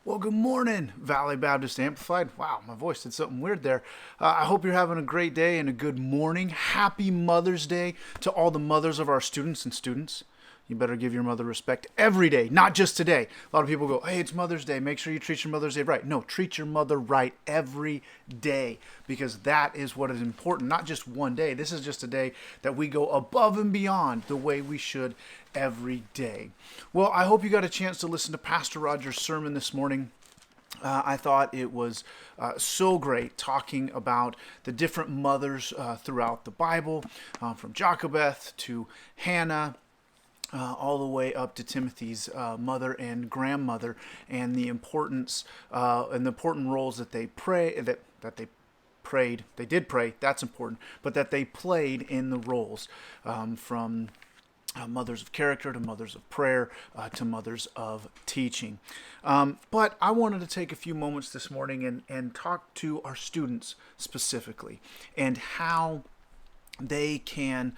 Well, good morning, Valley Baptist Amplified. Wow, my voice did something weird there. I hope you're having a great day and a good morning. Happy Mother's Day to all the mothers of our students and students. You better give your mother respect every day, not just today. A lot of people go, hey, it's Mother's Day. Make sure you treat your Mother's Day right. No, treat your mother right every day because that is what is important, not just one day. This is just a day that we go above and beyond the way we should every day. Well, I hope you got a chance to listen to Pastor Roger's sermon this morning. I thought it was so great talking about the different mothers throughout the Bible, from Jochebed to Hannah, all the way up to Timothy's mother and grandmother, and the importance and the important roles that they did pray. That's important, but that they played in the roles, from mothers of character to mothers of prayer to mothers of teaching. But I wanted to take a few moments this morning and talk to our students specifically and how they can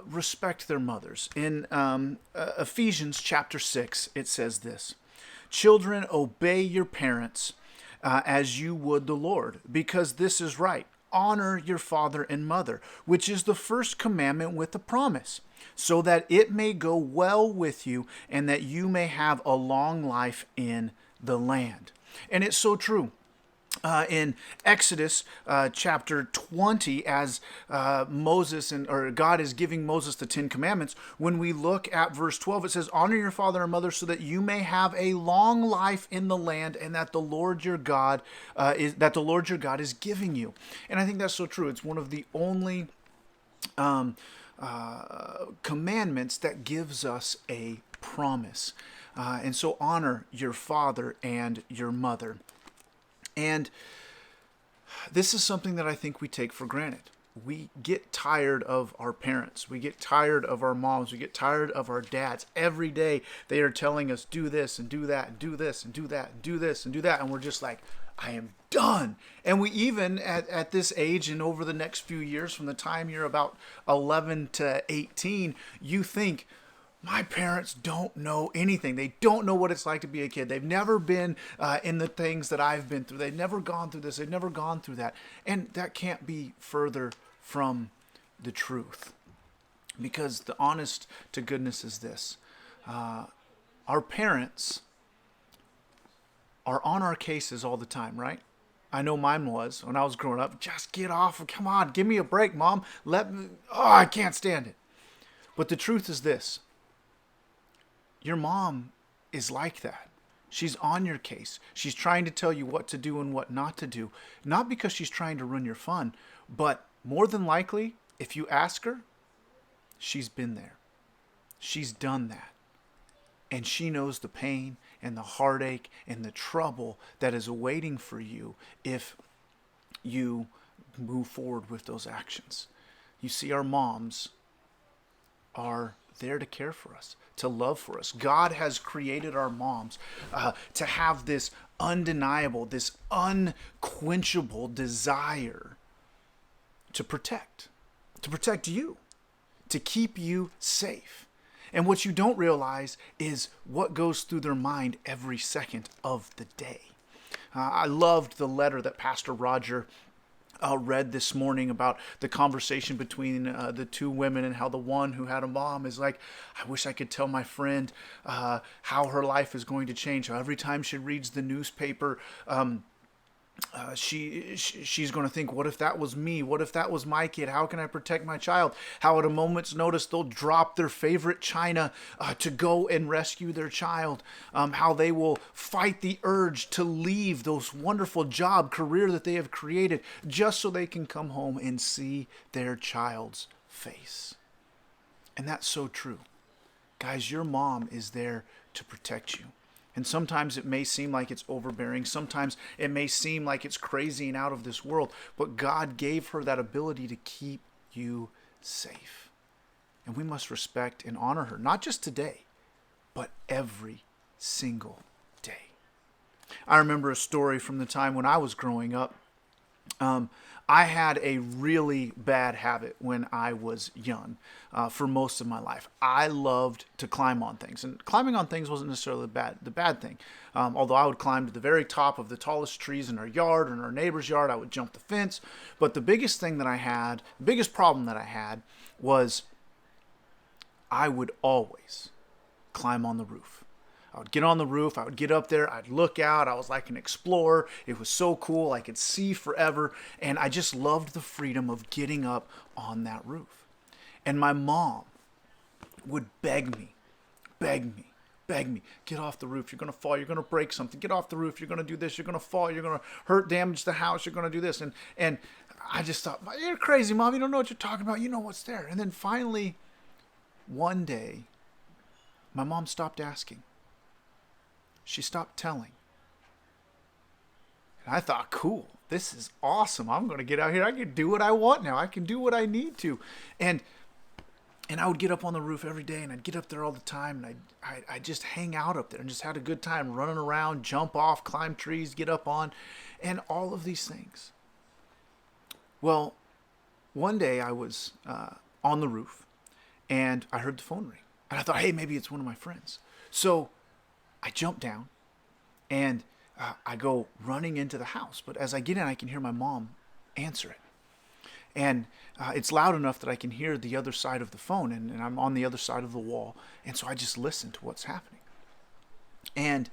respect their mothers. In Ephesians chapter 6, it says this: "Children, obey your parents as you would the Lord, because this is right. Honor your father and mother, which is the first commandment with a promise, so that it may go well with you and that you may have a long life in the land." And it's so true. In Exodus chapter 20, as God is giving Moses the Ten Commandments, when we look at verse 12, it says, "Honor your father and mother so that you may have a long life in the land, and that the Lord your God is giving you." And I think that's so true. It's one of the only commandments that gives us a promise. And so honor your father and your mother. And this is something that I think we take for granted. We get tired of our parents. We get tired of our moms. We get tired of our dads. Every day they are telling us, do this and do that and do this and do that and do this and do that. And we're just like, I am done. And we even at this age and over the next few years, from the time you're about 11 to 18, you think, my parents don't know anything. They don't know what it's like to be a kid. They've never been in the things that I've been through. They've never gone through this. They've never gone through that. And that can't be further from the truth. Because the honest to goodness is this. Our parents are on our cases all the time, right? I know mine was when I was growing up. Just get off. Come on, give me a break, Mom. I can't stand it. But the truth is this. Your mom is like that. She's on your case. She's trying to tell you what to do and what not to do. Not because she's trying to ruin your fun, but more than likely, if you ask her, she's been there. She's done that. And she knows the pain and the heartache and the trouble that is awaiting for you if you move forward with those actions. You see, our moms are there to care for us, to love for us. God has created our moms to have this undeniable, this unquenchable desire to protect you, to keep you safe. And what you don't realize is what goes through their mind every second of the day. I loved the letter that Pastor Roger read this morning about the conversation between the two women, and how the one who had a mom is like, I wish I could tell my friend how her life is going to change. How every time she reads the newspaper, she's going to think, what if that was me? What if that was my kid? How can I protect my child? How at a moment's notice they'll drop their favorite china to go and rescue their child. How they will fight the urge to leave those wonderful career that they have created just so they can come home and see their child's face. And that's so true. Guys, your mom is there to protect you. And sometimes it may seem like it's overbearing. Sometimes it may seem like it's crazy and out of this world. But God gave her that ability to keep you safe. And we must respect and honor her, not just today, but every single day. I remember a story from the time when I was growing up. I had a really bad habit when I was young for most of my life. I loved to climb on things, and climbing on things wasn't necessarily the bad thing. Although I would climb to the very top of the tallest trees in our yard or in our neighbor's yard, I would jump the fence. But the biggest thing that I had, the biggest problem that I had was I would always climb on the roof. I would get on the roof, I would get up there, I'd look out, I was like an explorer. It was so cool, I could see forever, and I just loved the freedom of getting up on that roof. And my mom would beg me, beg me, get off the roof, you're gonna fall, you're gonna break something, get off the roof, you're gonna do this, you're gonna fall, you're gonna hurt, damage the house, you're gonna do this. And I just thought, you're crazy, Mom, you don't know what you're talking about, you know what's there. And then finally, one day, my mom stopped asking. She stopped telling. And I thought, cool, this is awesome. I'm going to get out here. I can do what I want now. I can do what I need to. And I would get up on the roof every day, and I'd get up there all the time, and I'd just hang out up there and just had a good time running around, jump off, climb trees, get up on, and all of these things. Well, one day I was on the roof, and I heard the phone ring. And I thought, hey, maybe it's one of my friends. So I jump down, and I go running into the house. But as I get in, I can hear my mom answer it. And it's loud enough that I can hear the other side of the phone, and I'm on the other side of the wall. And so I just listen to what's happening. And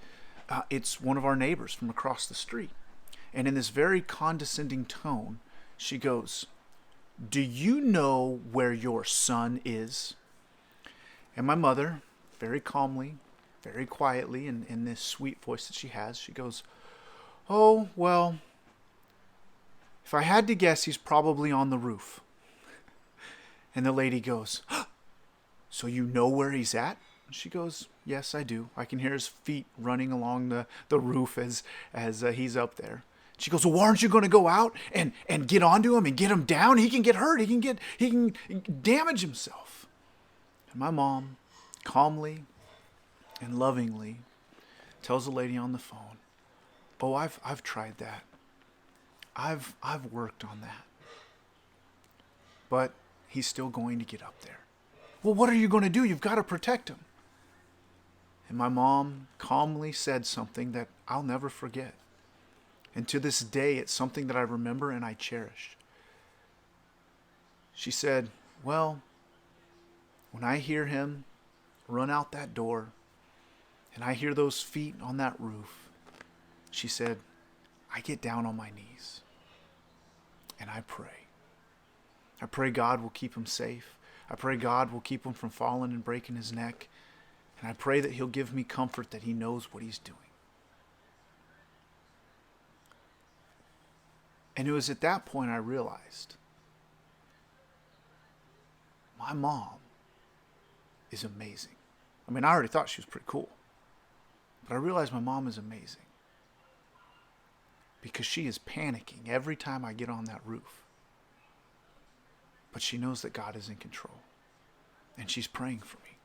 it's one of our neighbors from across the street. And in this very condescending tone, she goes, "Do you know where your son is?" And my mother, very calmly, very quietly, and in this sweet voice that she has, she goes, "Oh, well, if I had to guess, he's probably on the roof." And the lady goes, "So you know where he's at?" And she goes, "Yes, I do. I can hear his feet running along the roof as he's up there." She goes, "Well, aren't you going to go out and get onto him and get him down? He can get hurt. He can damage himself." And my mom, calmly and lovingly, tells the lady on the phone, "Oh, I've tried that. I've worked on that. But he's still going to get up there." "Well, what are you going to do? You've got to protect him." And my mom calmly said something that I'll never forget. And to this day, it's something that I remember and I cherish. She said, "Well, when I hear him run out that door and I hear those feet on that roof," she said, "I get down on my knees and I pray. I pray God will keep him safe. I pray God will keep him from falling and breaking his neck. And I pray that he'll give me comfort that he knows what he's doing." And it was at that point I realized my mom is amazing. I mean, I already thought she was pretty cool. But I realized my mom is amazing. Because she is panicking every time I get on that roof. But she knows that God is in control. And she's praying for me.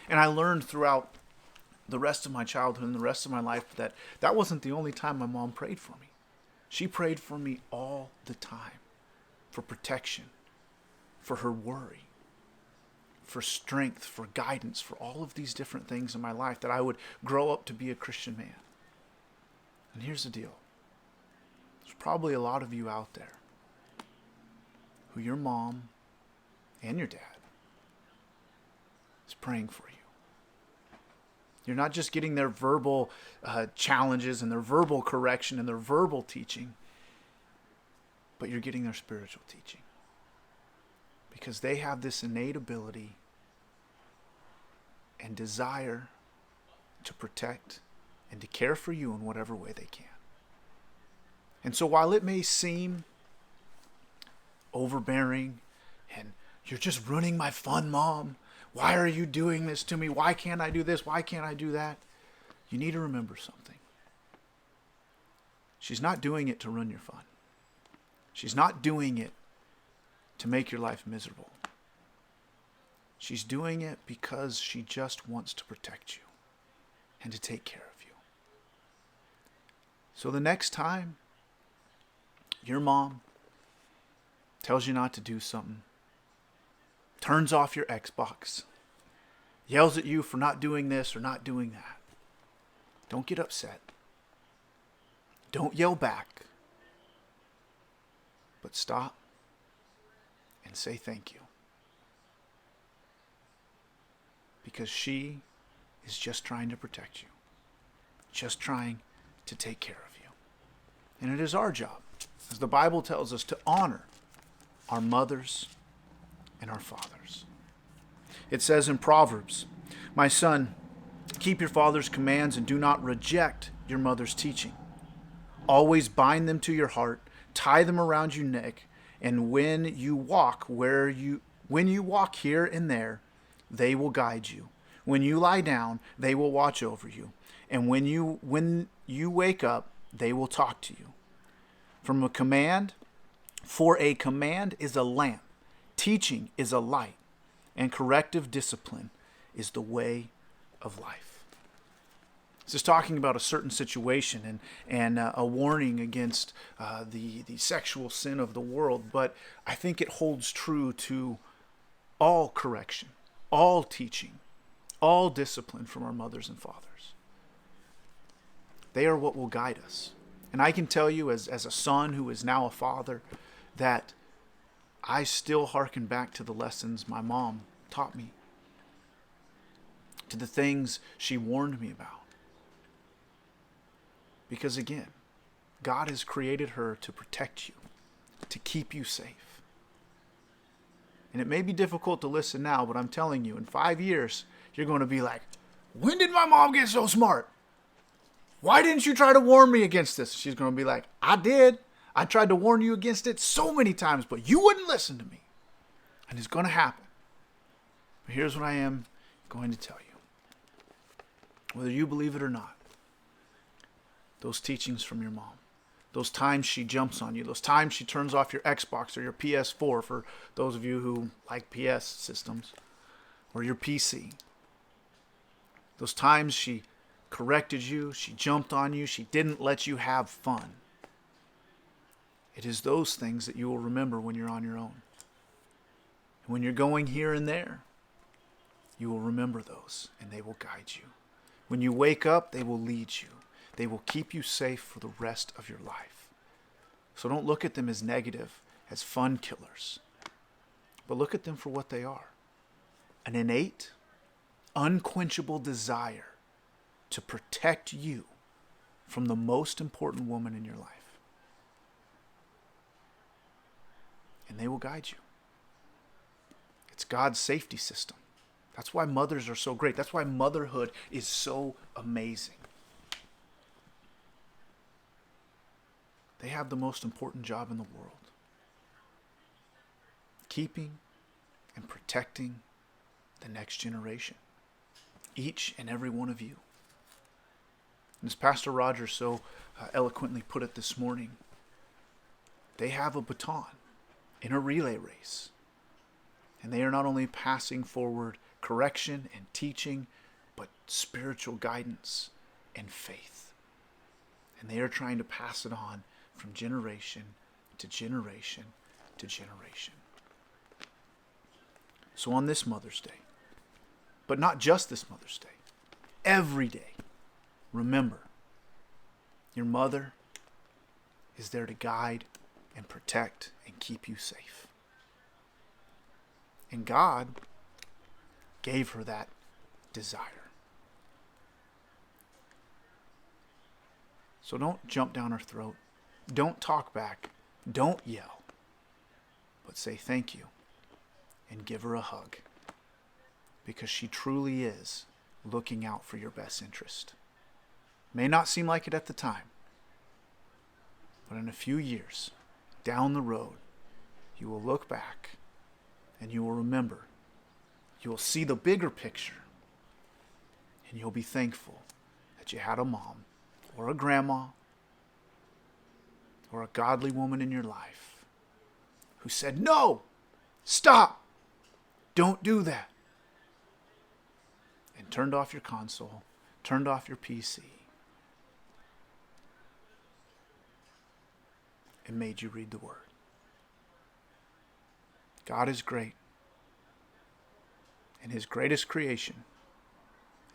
And I learned throughout the rest of my childhood and the rest of my life that that wasn't the only time my mom prayed for me. She prayed for me all the time. For protection. For her worry. For strength, for guidance, for all of these different things in my life, that I would grow up to be a Christian man. And here's the deal. There's probably a lot of you out there who your mom and your dad is praying for you. You're not just getting their verbal challenges and their verbal correction and their verbal teaching, but you're getting their spiritual teaching. Because they have this innate ability and desire to protect and to care for you in whatever way they can. And so while it may seem overbearing and "You're just ruining my fun, Mom. Why are you doing this to me? Why can't I do this? Why can't I do that?" You need to remember something. She's not doing it to ruin your fun. She's not doing it to make your life miserable. She's doing it because she just wants to protect you and to take care of you. So the next time Your mom tells you not to do something, turns off your Xbox, yells at you for not doing this or not doing that. Don't get upset. Don't yell back. But stop and say thank you. Because she is just trying to protect you, just trying to take care of you. And it is our job, as the Bible tells us, to honor our mothers and our fathers. It says in Proverbs, "My son, keep your father's commands and do not reject your mother's teaching. Always bind them to your heart, tie them around your neck, and when you walk here and there, they will guide you. When you lie down, they will watch over you. And when you wake up, they will talk to you. For a command is a lamp, teaching is a light, and corrective discipline is the way of life." This is talking about a certain situation and a warning against the sexual sin of the world, but I think it holds true to all correction, all teaching, all discipline from our mothers and fathers. They are what will guide us. And I can tell you as a son who is now a father that I still hearken back to the lessons my mom taught me, to the things she warned me about. Because again, God has created her to protect you, to keep you safe. And it may be difficult to listen now, but I'm telling you, in 5 years, you're going to be like, "When did my mom get so smart? Why didn't you try to warn me against this?" She's going to be like, "I did. I tried to warn you against it so many times, but you wouldn't listen to me." And it's going to happen. But here's what I am going to tell you. Whether you believe it or not, those teachings from your mom, those times she jumps on you, those times she turns off your Xbox or your PS4 for those of you who like PS systems, or your PC, those times she corrected you, she jumped on you, she didn't let you have fun. It is those things that you will remember when you're on your own. And when you're going here and there, you will remember those and they will guide you. When you wake up, they will lead you. They will keep you safe for the rest of your life. So don't look at them as negative, as fun killers, but look at them for what they are. An innate, unquenchable desire to protect you from the most important woman in your life. And they will guide you. It's God's safety system. That's why mothers are so great. That's why motherhood is so amazing. They have the most important job in the world. Keeping and protecting the next generation. Each and every one of you. And as Pastor Roger so eloquently put it this morning, they have a baton in a relay race. And they are not only passing forward correction and teaching, but spiritual guidance and faith. And they are trying to pass it on from generation to generation to generation. So on this Mother's Day, but not just this Mother's Day, every day, remember, your mother is there to guide and protect and keep you safe. And God gave her that desire. So don't jump down her throat. Don't talk back. Don't yell. But say thank you and give her a hug. Because she truly is looking out for your best interest. May not seem like it at the time. But in a few years, down the road, you will look back and you will remember. You will see the bigger picture. And you'll be thankful that you had a mom or a grandma or a godly woman in your life who said, "No, stop, don't do that." And turned off your console, turned off your PC, and made you read the Word. God is great, and His greatest creation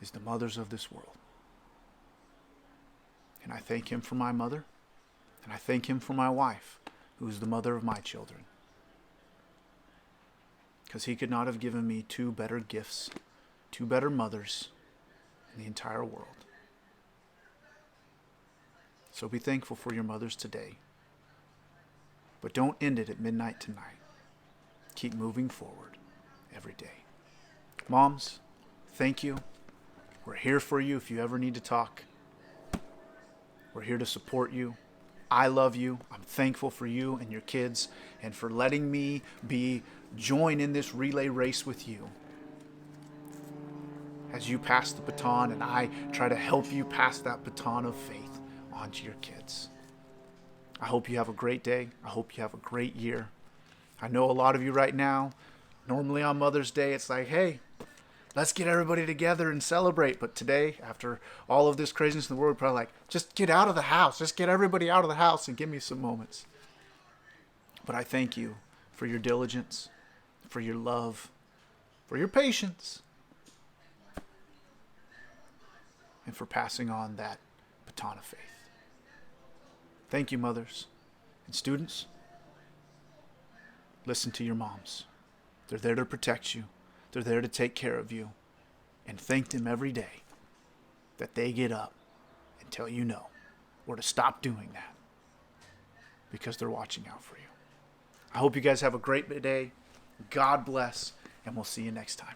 is the mothers of this world. And I thank Him for my mother, and I thank Him for my wife, who is the mother of my children. Because He could not have given me two better gifts, two better mothers in the entire world. So be thankful for your mothers today. But don't end it at midnight tonight. Keep moving forward every day. Moms, thank you. We're here for you if you ever need to talk. We're here to support you. I love you. I'm thankful for you and your kids and for letting me join in this relay race with you as you pass the baton and I try to help you pass that baton of faith onto your kids. I hope you have a great day. I hope you have a great year. I know a lot of you right now, normally on Mother's Day, it's like, hey, let's get everybody together and celebrate. But today, after all of this craziness in the world, we're probably like, just get out of the house. Just get everybody out of the house and give me some moments. But I thank you for your diligence, for your love, for your patience, and for passing on that baton of faith. Thank you, mothers. And students, listen to your moms. They're there to protect you. They're there to take care of you. And thank them every day that they get up and tell you no, or to stop doing that, because they're watching out for you. I hope you guys have a great day. God bless, and we'll see you next time.